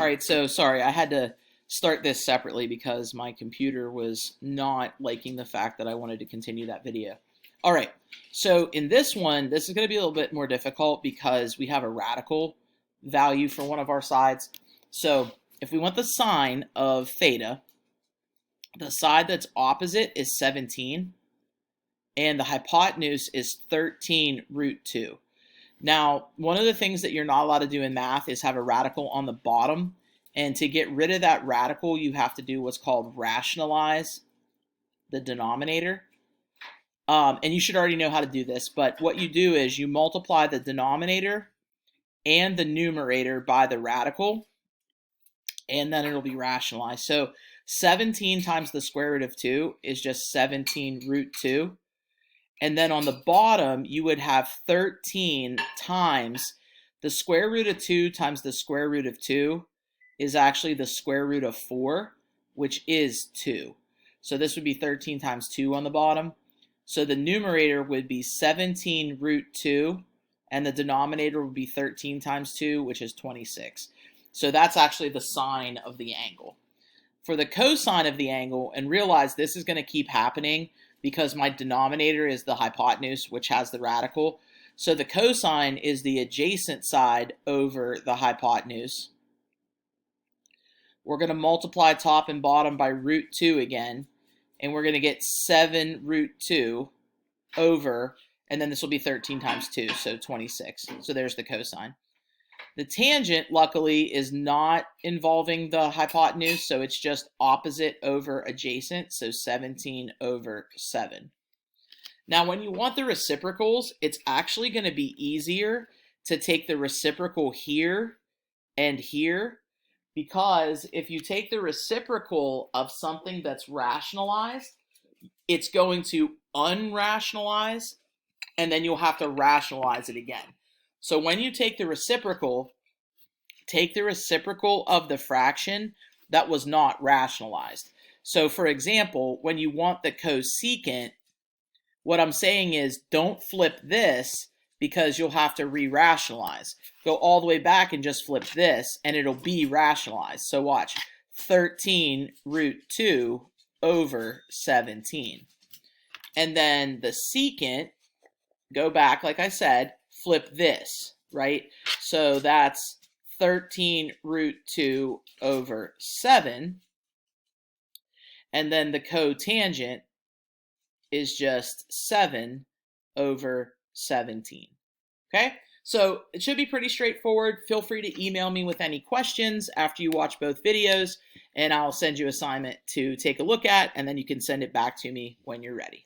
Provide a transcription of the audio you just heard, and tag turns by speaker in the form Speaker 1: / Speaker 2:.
Speaker 1: All right, so sorry, I had to start this separately because my computer was not liking the fact that I wanted to continue that video. All right, so in this one, this is going to be a little bit more difficult because we have a radical value for one of our sides. So if we want the sine of theta, the side that's opposite is 17, and the hypotenuse is 13 root 2. Now, one of the things that you're not allowed to do in math is have a radical on the bottom. And to get rid of that radical, you have to do what's called rationalize the denominator. And you should already know how to do this. But what you do is you multiply the denominator and the numerator by the radical, and then it'll be rationalized. So 17 times the square root of 2 is just 17 root 2. And then on the bottom, you would have 13 times the square root of 2 times the square root of 2 is actually the square root of 4, which is 2. So this would be 13 times 2 on the bottom. So the numerator would be 17 root 2, and the denominator would be 13 times 2, which is 26. So that's actually the sine of the angle. For the cosine of the angle, and realize this is going to keep happening because my denominator is the hypotenuse, which has the radical. So the cosine is the adjacent side over the hypotenuse. We're going to multiply top and bottom by root 2 again, and we're going to get 7 root 2 over, and then this will be 13 times 2, so 26. So there's the cosine. The tangent, luckily, is not involving the hypotenuse, so it's just opposite over adjacent, so 17 over 7. Now, when you want the reciprocals, it's actually going to be easier to take the reciprocal here and here, because if you take the reciprocal of something that's rationalized, it's going to unrationalize, and then you'll have to rationalize it again. So when you take the reciprocal of the fraction that was not rationalized. So for example, when you want the cosecant, what I'm saying is don't flip this because you'll have to re-rationalize. Go all the way back and just flip this and it'll be rationalized. So watch, 13 root 2 over 17. And then the secant, go back like I said, flip this, right? So that's 13 root 2 over 7. And then the cotangent is just 7 over 17. Okay? So it should be pretty straightforward. Feel free to email me with any questions after you watch both videos, and I'll send you an assignment to take a look at, and then you can send it back to me when you're ready.